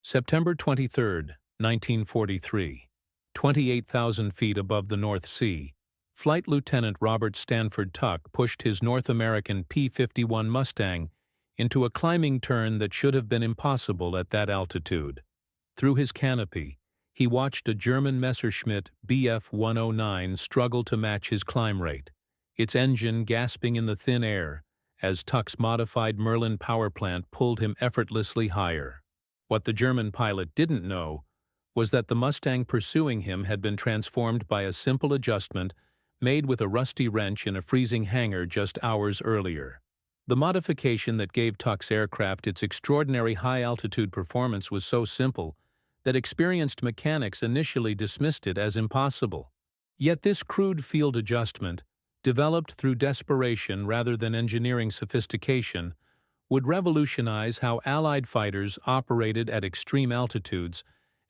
September 23, 1943. 28,000 feet above the North Sea, Flight Lieutenant Robert Stanford Tuck pushed his North American P-51 Mustang into a climbing turn that should have been impossible at that altitude. Through his canopy, he watched a German Messerschmitt Bf-109 struggle to match his climb rate, its engine gasping in the thin air as Tuck's modified Merlin power plant pulled him effortlessly higher. What the German pilot didn't know was that the Mustang pursuing him had been transformed by a simple adjustment made with a rusty wrench in a freezing hangar just hours earlier. The modification that gave Tuck's aircraft its extraordinary high-altitude performance was so simple that experienced mechanics initially dismissed it as impossible. Yet this crude field adjustment, developed through desperation rather than engineering sophistication, would revolutionize how Allied fighters operated at extreme altitudes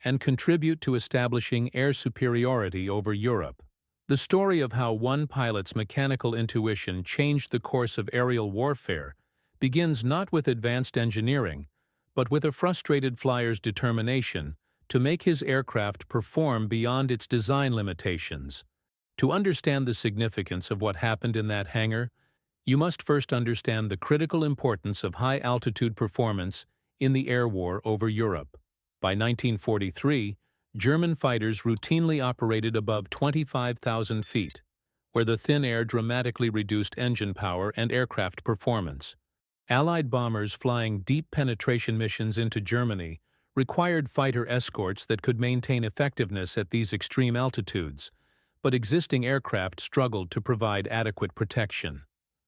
and contribute to establishing air superiority over Europe. The story of how one pilot's mechanical intuition changed the course of aerial warfare begins not with advanced engineering, but with a frustrated flyer's determination to make his aircraft perform beyond its design limitations. To understand the significance of what happened in that hangar, you must first understand the critical importance of high-altitude performance in the air war over Europe. By 1943, German fighters routinely operated above 25,000 feet, where the thin air dramatically reduced engine power and aircraft performance. Allied bombers flying deep penetration missions into Germany required fighter escorts that could maintain effectiveness at these extreme altitudes, but existing aircraft struggled to provide adequate protection.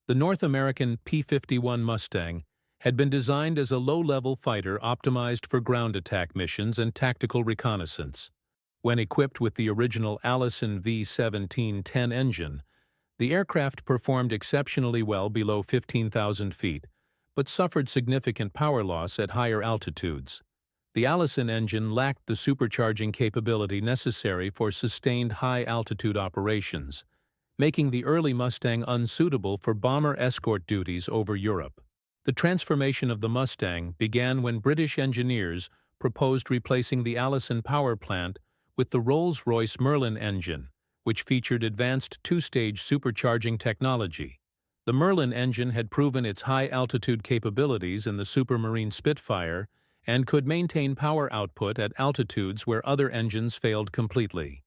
The North American P-51 Mustang had been designed as a low-level fighter optimized for ground attack missions and tactical reconnaissance. When equipped with the original Allison V-1710 engine, the aircraft performed exceptionally well below 15,000 feet, but suffered significant power loss at higher altitudes. The Allison engine lacked the supercharging capability necessary for sustained high-altitude operations, making the early Mustang unsuitable for bomber escort duties over Europe. The transformation of the Mustang began when British engineers proposed replacing the Allison power plant with the Rolls-Royce Merlin engine, which featured advanced two-stage supercharging technology. The Merlin engine had proven its high-altitude capabilities in the Supermarine Spitfire and could maintain power output at altitudes where other engines failed completely.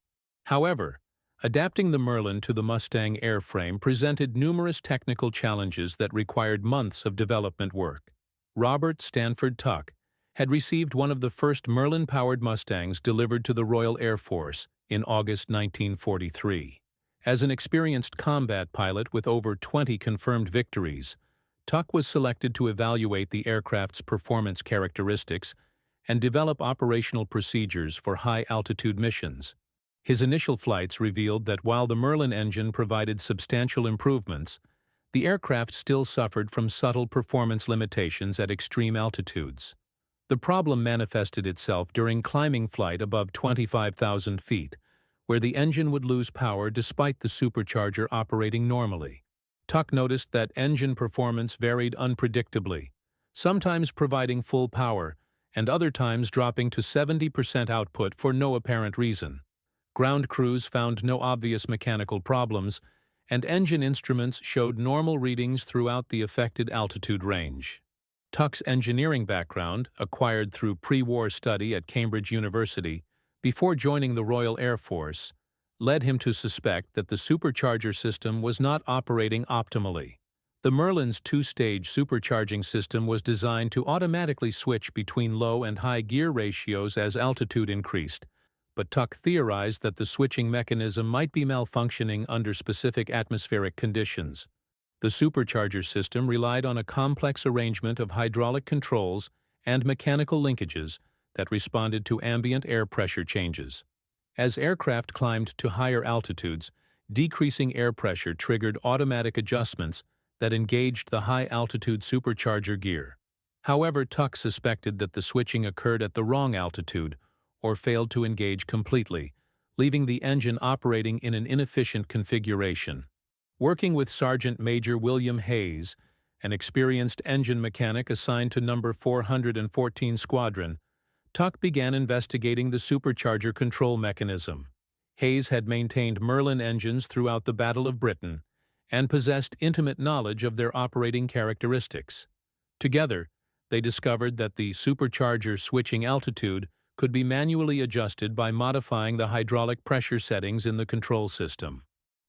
However, adapting the Merlin to the Mustang airframe presented numerous technical challenges that required months of development work. Robert Stanford Tuck had received one of the first Merlin-powered Mustangs delivered to the Royal Air Force in August 1943. As an experienced combat pilot with over 20 confirmed victories, Tuck was selected to evaluate the aircraft's performance characteristics and develop operational procedures for high-altitude missions. His initial flights revealed that while the Merlin engine provided substantial improvements, the aircraft still suffered from subtle performance limitations at extreme altitudes. The problem manifested itself during climbing flight above 25,000 feet, where the engine would lose power despite the supercharger operating normally. Tuck noticed that engine performance varied unpredictably, sometimes providing full power and other times dropping to 70% output for no apparent reason. Ground crews found no obvious mechanical problems, and engine instruments showed normal readings throughout the affected altitude range. Tuck's engineering background, acquired through pre-war study at Cambridge University before joining the Royal Air Force, led him to suspect that the supercharger system was not operating optimally. The Merlin's two-stage supercharging system was designed to automatically switch between low and high gear ratios as altitude increased, but Tuck theorized that the switching mechanism might be malfunctioning under specific atmospheric conditions. The supercharger system relied on a complex arrangement of hydraulic controls and mechanical linkages that responded to ambient air pressure changes. As aircraft climbed to higher altitudes, decreasing air pressure triggered automatic adjustments that engaged the high-altitude supercharger gear. However, Tuck suspected that the switching occurred at the wrong altitude or failed to engage completely, leaving the engine operating in an inefficient configuration. Working with Sergeant Major William Hayes, an experienced engine mechanic assigned to No. 414 Squadron, Tuck began investigating the supercharger control mechanism. Hayes had maintained Merlin engines throughout the Battle of Britain and possessed intimate knowledge of their operating characteristics. Together, they discovered that the supercharger switching altitude could be manually adjusted by modifying the hydraulic pressure settings in the control system.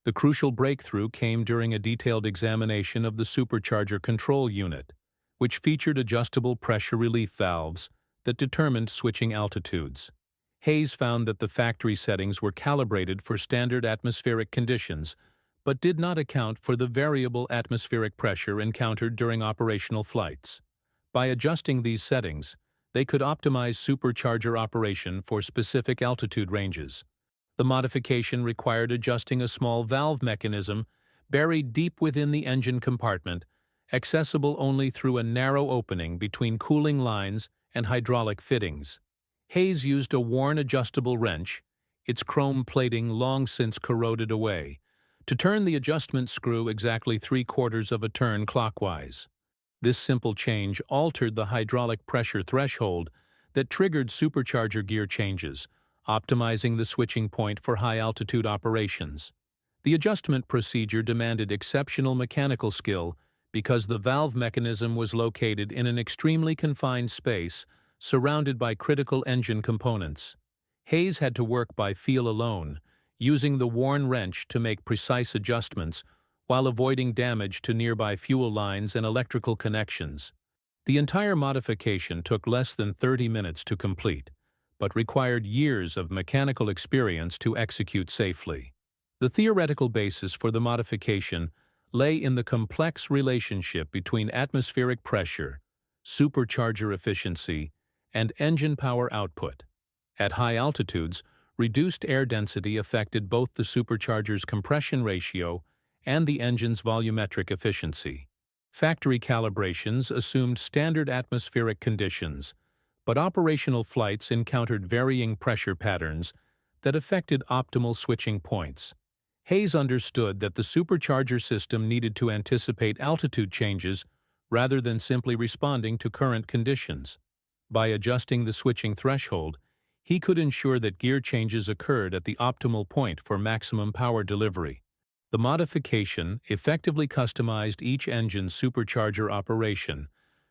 The crucial breakthrough came during a detailed examination of the supercharger control unit, which featured adjustable pressure relief valves that determined switching altitudes. Hayes found that the factory settings were calibrated for standard atmospheric conditions, but did not account for the variable atmospheric pressure encountered during operational flights. By adjusting these settings, they could optimize supercharger operation for specific altitude ranges. The modification required adjusting a small valve mechanism buried deep within the engine compartment, accessible only through a narrow opening between cooling lines and hydraulic fittings. Hayes used a worn adjustable wrench, its chrome plating long since corroded away, to turn the adjustment screw exactly 3/4 of a turn clockwise. This simple change altered the hydraulic pressure threshold that triggered supercharger gear changes, optimizing the switching point for high-altitude operations. The adjustment procedure demanded exceptional mechanical skill because the valve mechanism was located in an extremely confined space surrounded by critical engine components. Hayes had to work by feel alone, using the worn wrench to make precise adjustments while avoiding damage to nearby fuel lines and electrical connections. The entire modification took less than 30 minutes to complete, but required years of mechanical experience to execute safely. The theoretical basis for the modification lay in the complex relationship between atmospheric pressure, supercharger efficiency, and engine power output. At high altitudes, reduced air density affected both the supercharger's compression ratio and the engine's volumetric efficiency. Factory calibrations assumed standard atmospheric conditions, but operational flights encountered varying pressure patterns that affected optimal switching points. Hayes understood that the supercharger system needed to anticipate altitude changes rather than simply responding to current conditions. By adjusting the switching threshold, he could ensure that gear changes occurred at the optimal point for maximum power delivery. The modification effectively customized each engine's supercharger operation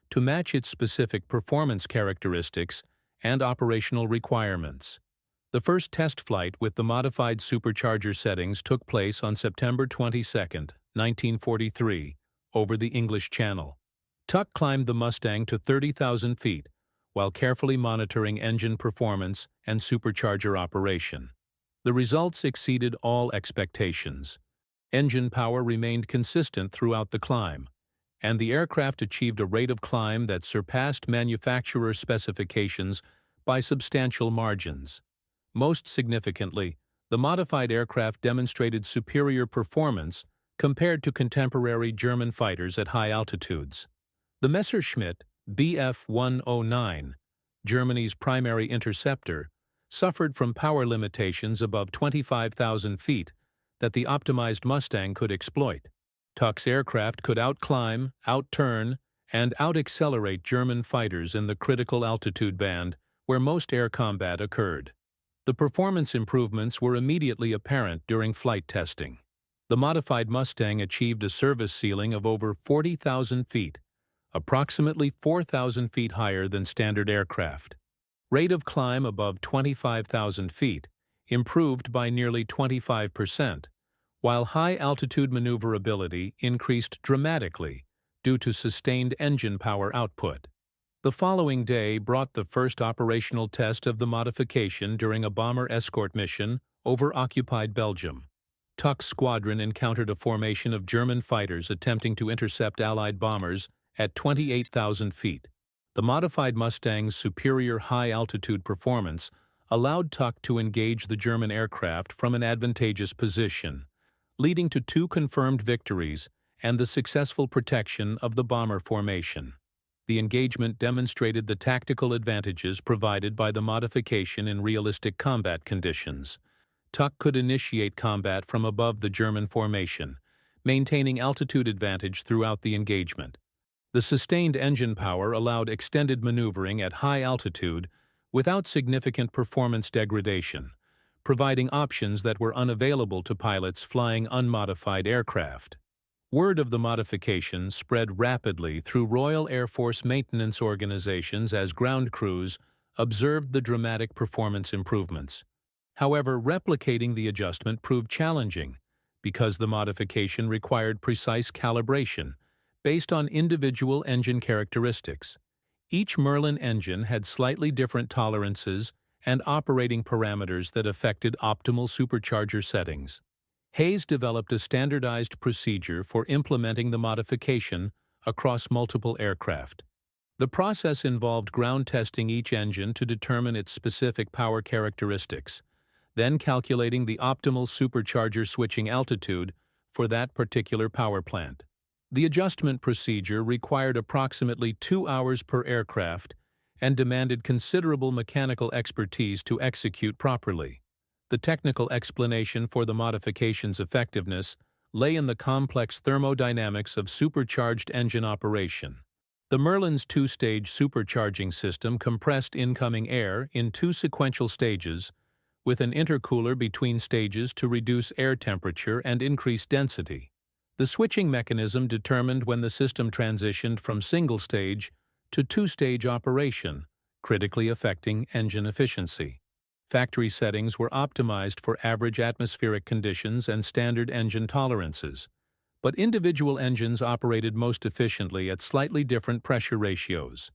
to match its specific performance characteristics and operational requirements. The first test flight with the modified supercharger settings took place on September 22, 1943, over the English Channel. Tuck climbed the Mustang to 30,000 feet while carefully monitoring engine performance and supercharger operation. The results exceeded all expectations. Engine power remained consistent throughout the climb, and the aircraft achieved a rate of climb that surpassed manufacturer specifications by substantial margins. Most significantly, the modified aircraft demonstrated superior performance compared to contemporary German fighters at high altitudes. The Messerschmitt Bf-109, Germany's primary interceptor, suffered from power limitations above 25,000 feet that the optimized Mustang could exploit. Tuck's aircraft could outclimb, outturn, and out-accelerate German fighters in the critical altitude band where most air combat occurred. The performance improvements were immediately apparent during flight testing. The modified Mustang achieved a service ceiling of over 40,000 feet, approximately 4,000 feet higher than standard aircraft. Rate of climb above 25,000 feet improved by nearly 25%, while high-altitude maneuverability increased dramatically due to sustained engine power output. The following day brought the first operational test of the modification during a bomber escort mission over occupied Belgium. Tuck's squadron encountered a formation of German fighters attempting to intercept Allied bombers at 28,000 feet. The modified Mustang's superior high-altitude performance allowed Tuck to engage the German aircraft from an advantageous position, leading to 2 confirmed victories and the successful protection of the bomber formation. The engagement demonstrated the tactical advantages provided by the modification in realistic combat conditions. Tuck could initiate combat from above the German formation, maintaining altitude advantage throughout the engagement. The sustained engine power allowed extended maneuvering at high altitude without significant performance degradation, providing options that were unavailable to pilots flying unmodified aircraft. Word of the modification spread rapidly through Royal Air Force maintenance organizations as ground crews observed the dramatic performance improvements. However, replicating the adjustment proved challenging because the modification required precise calibration based on individual engine characteristics. Each Merlin engine had slightly different tolerances and operating parameters that affected optimal supercharger settings. Hayes developed a standardized procedure for implementing the modification across multiple aircraft. The process involved ground testing each engine to determine its specific power characteristics, then calculating the optimal supercharger switching altitude for that particular power plant. The adjustment procedure required approximately 2 hours per aircraft and demanded considerable mechanical expertise to execute properly. The technical explanation for the modification's effectiveness lay in the complex thermodynamics of supercharged engine operation. The Merlin's two-stage supercharging system compressed incoming air in 2 sequential stages, with an intercooler between stages to reduce air temperature and increase density. The switching mechanism determined when the system transitioned from single-stage to two-stage operation, critically affecting engine efficiency. Factory settings were optimized for average atmospheric conditions and standard engine tolerances, but individual engines operated most efficiently at slightly different pressure ratios.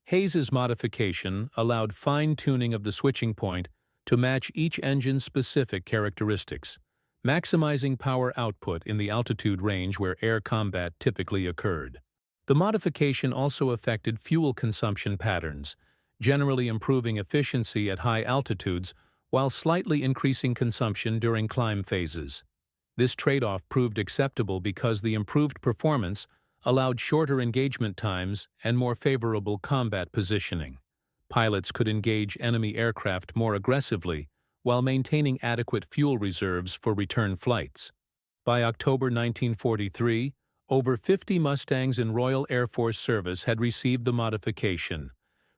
Hayes's modification allowed fine-tuning of the switching point to match each engine's specific characteristics, maximizing power output in the altitude range where air combat typically occurred. The modification also affected fuel consumption patterns, generally improving efficiency at high altitudes while slightly increasing consumption during climb phases. This trade-off proved acceptable because the improved performance allowed shorter engagement times and more favorable combat positioning. Pilots could engage enemy aircraft more aggressively while maintaining adequate fuel reserves for return flights. By October 1943, over 50 Mustangs in Royal Air Force service had received the modification,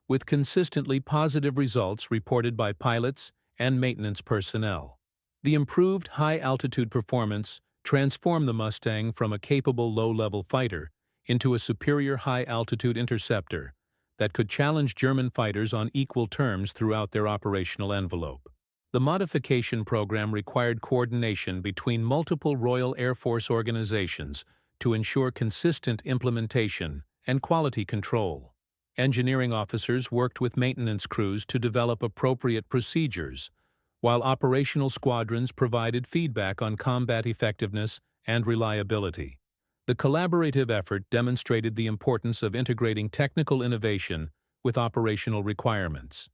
with consistently positive results reported by pilots and maintenance personnel. The improved high-altitude performance transformed the Mustang from a capable low-level fighter into a superior high-altitude interceptor that could challenge German fighters on equal terms throughout their operational envelope. The modification program required coordination between multiple Royal Air Force organizations to ensure consistent implementation and quality control. Engineering officers worked with maintenance crews to develop appropriate procedures, while operational squadrons provided feedback on combat effectiveness and reliability. The collaborative effort demonstrated the importance of integrating technical innovation with operational requirements.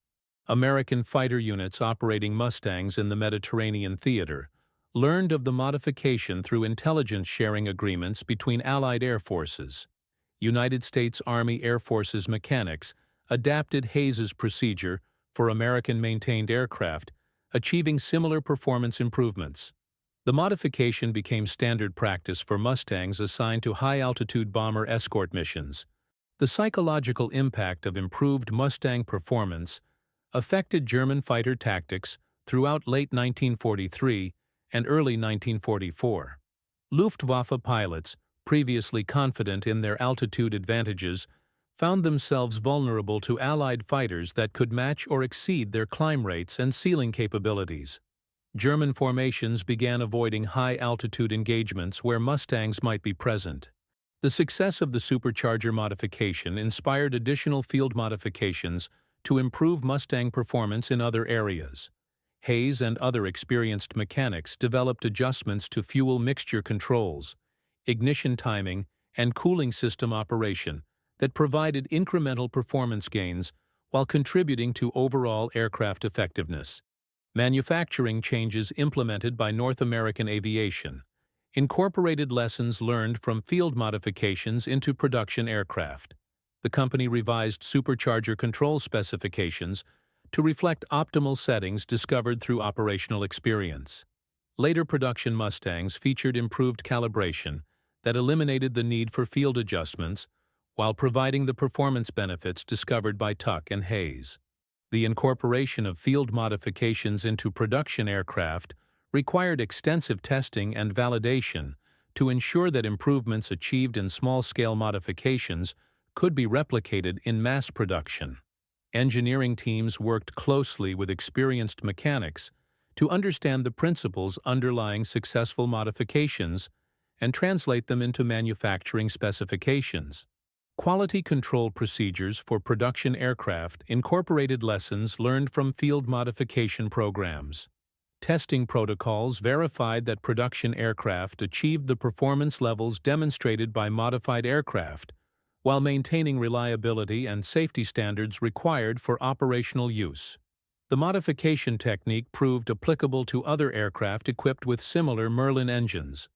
American fighter units operating Mustangs in the Mediterranean theater learned of the modification through intelligence sharing agreements between Allied air forces. United States Army Air Force's mechanics adapted Hayes's procedure for American-maintained aircraft, achieving similar performance improvements. The modification became standard practice for Mustangs assigned to high-altitude bomber escort missions. The psychological impact of improved Mustang performance affected German fighter tactics throughout late 1943 and early 1944. Luftwaffe pilots, previously confident in their altitude advantages, found themselves vulnerable to Allied fighters that could match or exceed their climb rates and ceiling capabilities. German formations began avoiding high-altitude engagements where Mustangs might be present. The success of the supercharger modification inspired additional field modifications to improve Mustang performance in other areas. Hayes and other experienced mechanics developed adjustments to fuel mixture controls, ignition timing, and cooling system operation that provided incremental performance gains while contributing to overall aircraft effectiveness. Manufacturing changes implemented by North American Aviation incorporated lessons learned from field modifications into production aircraft. The company revised supercharger control specifications to reflect optimal settings discovered through operational experience. Later production Mustangs featured improved calibration that eliminated the need for field adjustments while providing the performance benefits discovered by Tuck and Hayes. The incorporation of field modifications into production aircraft required extensive testing and validation to ensure that improvements achieved in small-scale modifications could be replicated in mass production. Engineering teams worked closely with experienced mechanics to understand the principles underlying successful modifications and translate them into manufacturing specifications. Quality control procedures for production aircraft incorporated lessons learned from field modification programs. Testing protocols verified that production aircraft achieved the performance levels demonstrated by modified aircraft, while maintaining reliability and safety standards required for operational use. The modification technique proved applicable to other aircraft equipped with similar Merlin engines.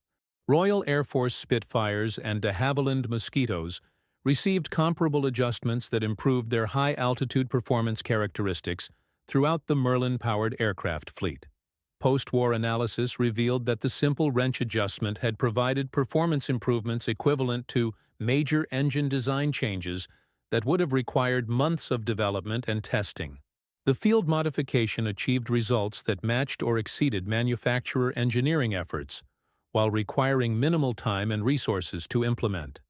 Royal Air Force Spitfires and de Havilland Mosquitoes received comparable adjustments that improved their high-altitude performance characteristics throughout the Merlin-powered aircraft fleet. Post-war analysis revealed that the simple wrench adjustment had provided performance improvements equivalent to major engine design changes that would have required months of development and testing. The field modification achieved results that matched or exceeded manufacturer engineering efforts, while requiring minimal time and resources to implement.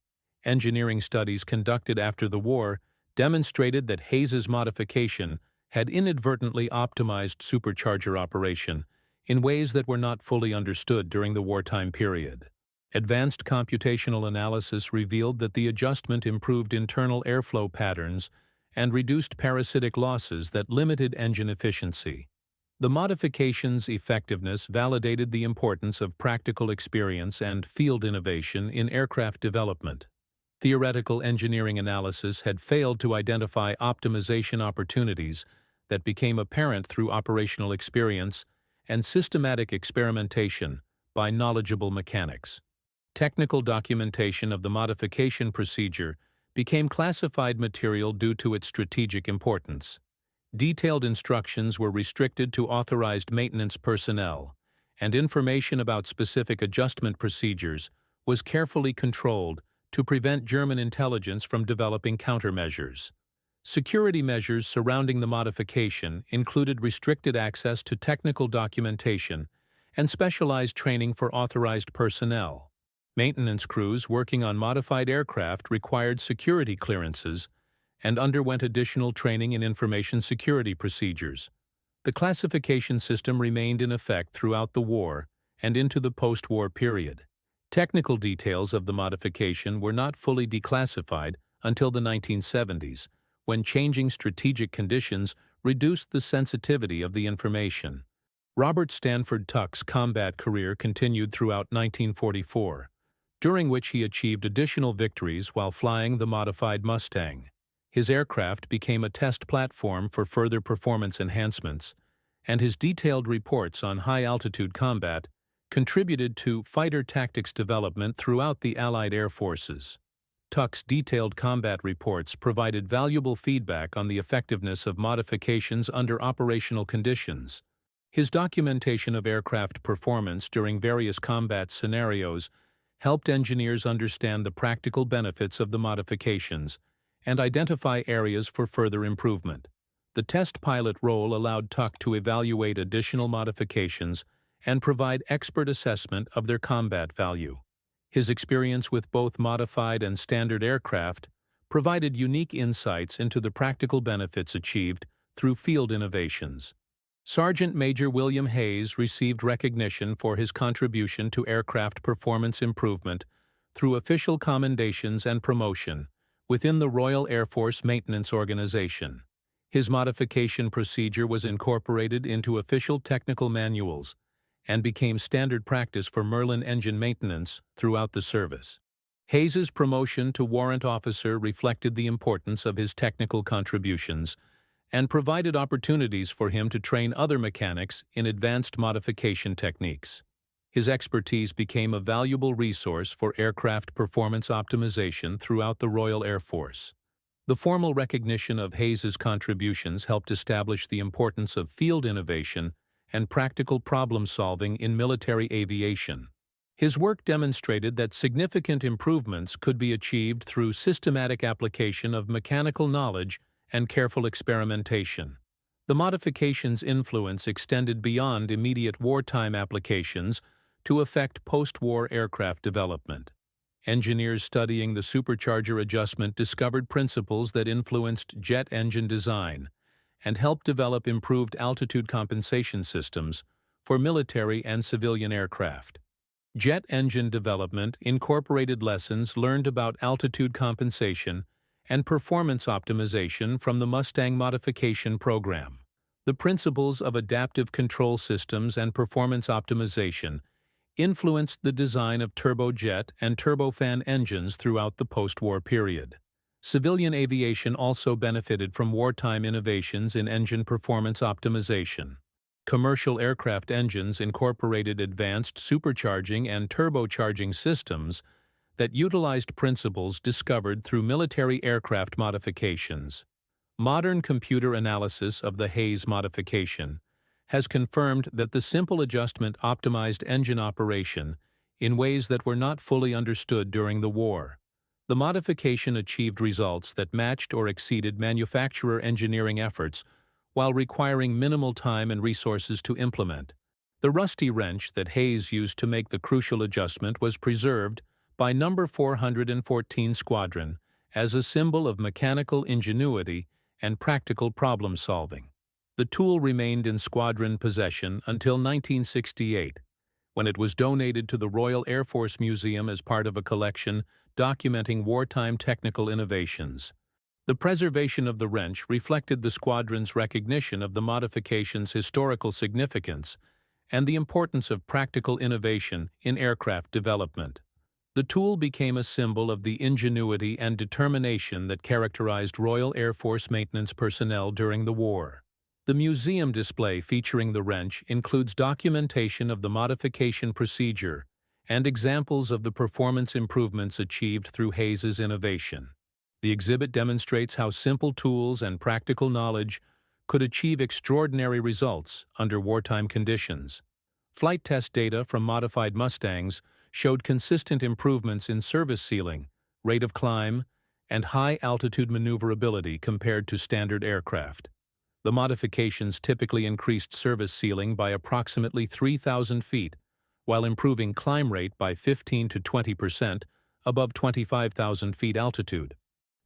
Engineering studies conducted after the war demonstrated that Hayes's modification had inadvertently optimized supercharger operation in ways that were not fully understood during the wartime period. Advanced computational analysis revealed that the adjustment improved internal airflow patterns and reduced parasitic losses that limited engine efficiency. The modification's effectiveness validated the importance of practical experience and field innovation in aircraft development. Theoretical engineering analysis had failed to identify optimization opportunities that became apparent through operational experience and systematic experimentation by knowledgeable mechanics. Technical documentation of the modification procedure became classified material due to its strategic importance. Detailed instructions were restricted to authorized maintenance personnel, and information about specific adjustment procedures was carefully controlled to prevent German intelligence from developing countermeasures. Security measures surrounding the modification included restricted access to technical documentation and specialized training for authorized personnel. Maintenance crews working on modified aircraft required security clearances and underwent additional training in information security procedures. The classification system remained in effect throughout the war and into the post-war period. Technical details of the modification were not fully declassified until the 1970s, when changing strategic conditions reduced the sensitivity of the information. Robert Stanford Tuck's combat career continued throughout 1944, during which he achieved additional victories while flying the modified Mustang. His aircraft became a test platform for further performance enhancements, and his detailed reports on high-altitude combat contributed to fighter tactics development throughout the Allied air forces. Tuck's detailed combat reports provided valuable feedback on the effectiveness of modifications under operational conditions. His documentation of aircraft performance during various combat scenarios helped engineers understand the practical benefits of the modifications and identify areas for further improvement. The test pilot role allowed Tuck to evaluate additional modifications and provide expert assessment of their combat value. His experience with both modified and standard aircraft provided unique insights into the practical benefits achieved through field innovations. Sergeant Major William Hayes received recognition for his contribution to aircraft performance improvement through official commendations and promotion within the Royal Air Force Maintenance Organization. His modification procedure was incorporated into official technical manuals and became standard practice for Merlin engine maintenance throughout the service. Hayes's promotion to warrant officer reflected the importance of his technical contributions and provided opportunities for him to train other mechanics in advanced modification techniques. His expertise became a valuable resource for aircraft performance optimization throughout the Royal Air Force. The formal recognition of Hayes's contributions helped establish the importance of field innovation and practical problem-solving in military aviation. His work demonstrated that significant improvements could be achieved through systematic application of mechanical knowledge and careful experimentation. The modifications' influence extended beyond immediate wartime applications to affect post-war aircraft development. Engineers studying the supercharger adjustment discovered principles that influenced jet engine design and helped develop improved altitude compensation systems for military and civilian aircraft. Jet engine development incorporated lessons learned about altitude compensation and performance optimization from the Mustang modification program. The principles of adaptive control systems and performance optimization influenced the design of turbojet and turbofan engines throughout the post-war period. Civilian aviation also benefited from wartime innovations in engine performance optimization. Commercial aircraft engines incorporated advanced supercharging and turbocharging systems that utilized principles discovered through military aircraft modifications. Modern computer analysis of the Hayes modification has confirmed that the simple adjustment optimized engine operation in ways that were not fully understood during the war. The modification achieved results that matched or exceeded manufacturer engineering efforts while requiring minimal time and resources to implement. The rusty wrench that Hayes used to make the crucial adjustment was preserved by No. 414 Squadron as a symbol of mechanical ingenuity and practical problem-solving. The tool remained in squadron possession until 1968, when it was donated to the Royal Air Force Museum as part of a collection documenting wartime technical innovations. The preservation of the wrench reflected the squadron's recognition of the modification's historical significance and the importance of practical innovation in aircraft development. The tool became a symbol of the ingenuity and determination that characterized Royal Air Force maintenance personnel during the war. The museum display featuring the wrench includes documentation of the modification procedure and examples of the performance improvements achieved through Hayes's innovation. The exhibit demonstrates how simple tools and practical knowledge could achieve extraordinary results under wartime conditions. Flight test data from modified Mustangs showed consistent improvements in service ceiling, rate of climb, and high-altitude maneuverability compared to standard aircraft. The modifications typically increased service ceiling by approximately 3,000 feet, while improving climb rate by 15 to 20% above 25,000 feet altitude.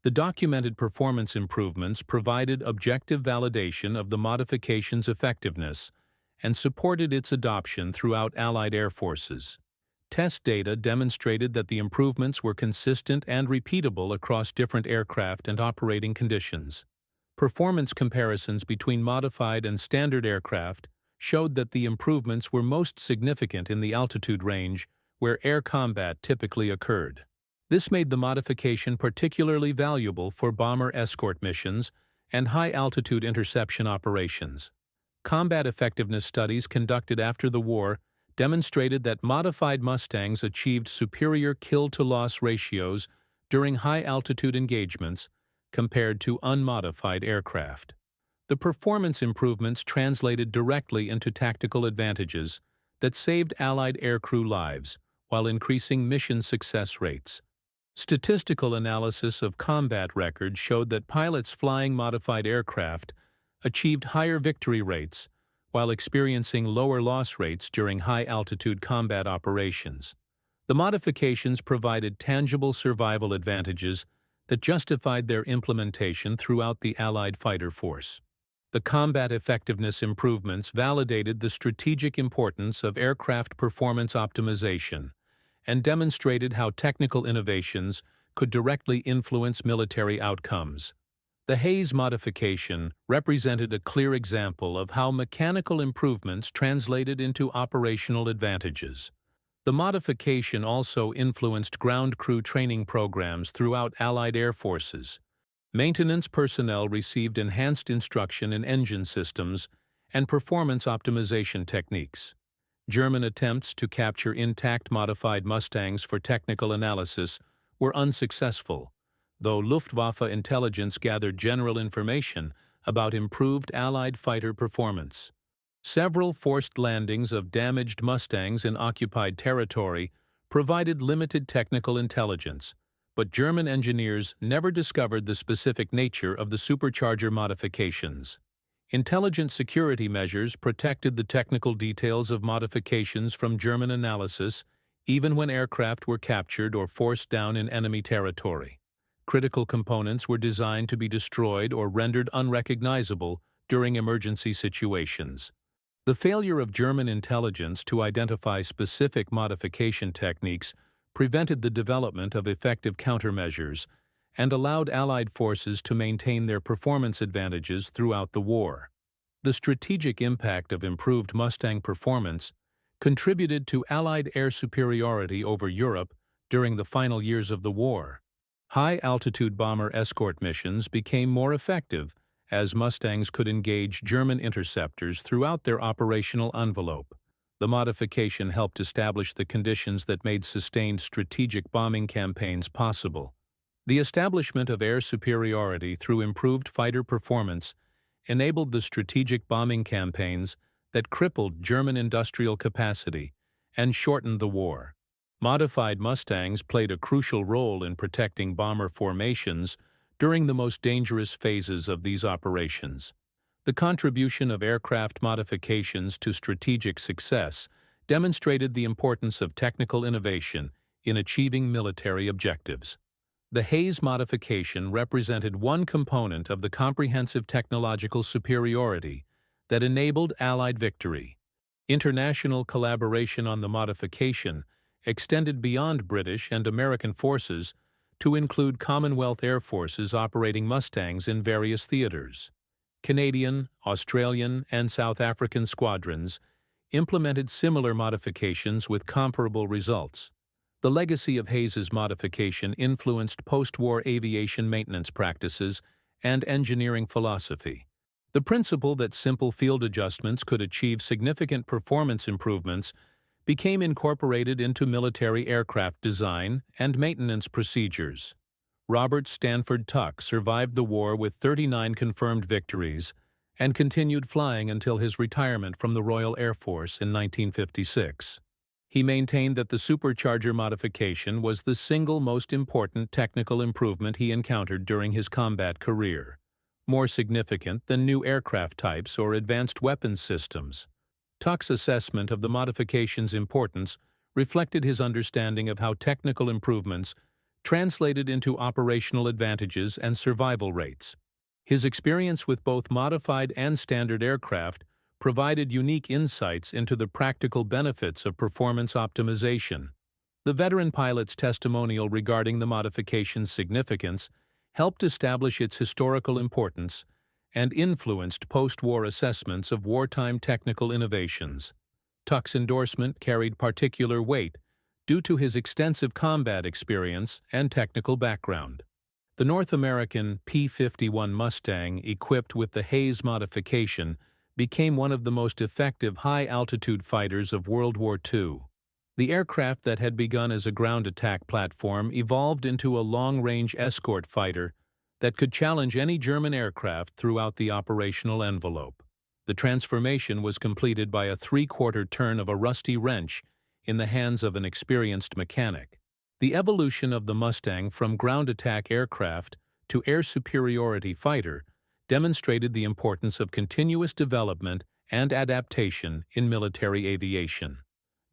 The documented performance improvements provided objective validation of the modification's effectiveness and supported its adoption throughout Allied air forces. Test data demonstrated that the improvements were consistent and repeatable across different aircraft and operating conditions. Performance comparisons between modified and standard aircraft showed that the improvements were most significant in the altitude range where air combat typically occurred. This made the modification particularly valuable for bomber escort missions and high-altitude interception operations. Combat effectiveness studies conducted after the war demonstrated that modified Mustangs achieved superior kill-to-loss ratios during high-altitude engagements compared to unmodified aircraft. The performance improvements translated directly into tactical advantages that saved Allied aircrew lives while increasing mission success rates. Statistical analysis of combat records showed that pilots flying modified aircraft achieved higher victory rates while experiencing lower loss rates during high-altitude combat operations. The modifications provided tangible survival advantages that justified their implementation throughout the Allied fighter force. The combat effectiveness improvements validated the strategic importance of aircraft performance optimization and demonstrated how technical innovations could directly influence military outcomes. The Hayes modification represented a clear example of how mechanical improvements translated into operational advantages. The modification also influenced ground crew training programs throughout Allied air forces. Maintenance personnel received enhanced instruction in engine systems and performance optimization techniques. German attempts to capture intact modified Mustangs for technical analysis were unsuccessful, though Luftwaffe intelligence gathered general information about improved Allied fighter performance. Several forced landings of damaged Mustangs in occupied territory provided limited technical intelligence, but German engineers never discovered the specific nature of the supercharger modifications. Intelligent security measures protected the technical details of modifications from German analysis, even when aircraft were captured or forced down in enemy territory. Critical components were designed to be destroyed or rendered unrecognizable during emergency situations. The failure of German intelligence to identify specific modification techniques prevented the development of effective countermeasures and allowed Allied forces to maintain their performance advantages throughout the war. The strategic impact of improved Mustang performance contributed to Allied air superiority over Europe during the final years of the war. High-altitude bomber escort missions became more effective as Mustangs could engage German interceptors throughout their operational envelope. The modification helped establish the conditions that made sustained strategic bombing campaigns possible. The establishment of air superiority through improved fighter performance enabled the strategic bombing campaigns that crippled German industrial capacity and shortened the war. Modified Mustangs played a crucial role in protecting bomber formations during the most dangerous phases of these operations. The contribution of aircraft modifications to strategic success demonstrated the importance of technical innovation in achieving military objectives. The Hayes modification represented one component of the comprehensive technological superiority that enabled Allied victory. International collaboration on the modification extended beyond British and American forces to include Commonwealth Air Forces operating Mustangs in various theaters. Canadian, Australian, and South African squadrons implemented similar modifications with comparable results. The legacy of Hayes's modification influenced post-war aviation maintenance practices and engineering philosophy. The principle that simple field adjustments could achieve significant performance improvements became incorporated into military aircraft design and maintenance procedures. Robert Stanford Tuck survived the war with 39 confirmed victories and continued flying until his retirement from the Royal Air Force in 1956. He maintained that the supercharger modification was the single most important technical improvement he encountered during his combat career, more significant than new aircraft types or advanced weapons systems. Tuck's assessment of the modification's importance reflected his understanding of how technical improvements translated into operational advantages and survival rates. His experience with both modified and standard aircraft provided unique insights into the practical benefits of performance optimization. The veteran pilot's testimonial regarding the modification's significance helped establish its historical importance and influenced post-war assessments of wartime technical innovations. Tuck's endorsement carried particular weight due to his extensive combat experience and technical background. The North American P-51 Mustang, equipped with the Hayes modification, became one of the most effective high-altitude fighters of World War II. The aircraft that had begun as a ground attack platform evolved into a long-range escort fighter that could challenge any German aircraft throughout the operational envelope. The transformation was completed by a three-quarter turn of a rusty wrench in the hands of an experienced mechanic. The evolution of the Mustang from ground attack aircraft to air superiority fighter demonstrated the importance of continuous development and adaptation in military aviation.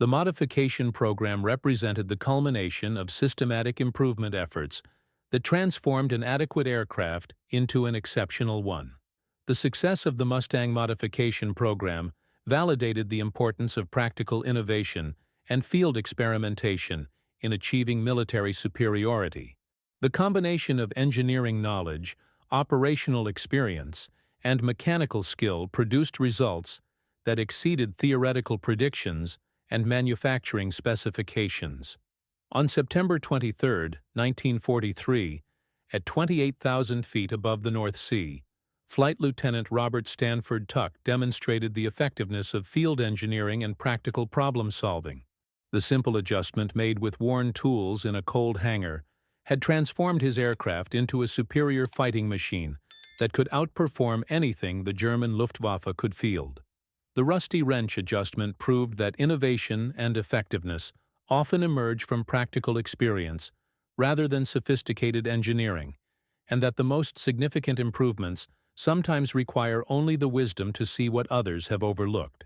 The modification program represented the culmination of systematic improvement efforts that transformed an adequate aircraft into an exceptional one. The success of the Mustang modification program validated the importance of practical innovation and field experimentation in achieving military superiority. The combination of engineering knowledge, operational experience, and mechanical skill produced results that exceeded theoretical predictions and manufacturing specifications. On September 23, 1943, at 28,000 feet above the North Sea, Flight Lieutenant Robert Stanford Tuck demonstrated the effectiveness of field engineering and practical problem-solving. The simple adjustment made with worn tools in a cold hangar had transformed his aircraft into a superior fighting machine that could outperform anything the German Luftwaffe could field. The rusty wrench adjustment proved that innovation and effectiveness often emerge from practical experience rather than sophisticated engineering, and that the most significant improvements sometimes require only the wisdom to see what others have overlooked.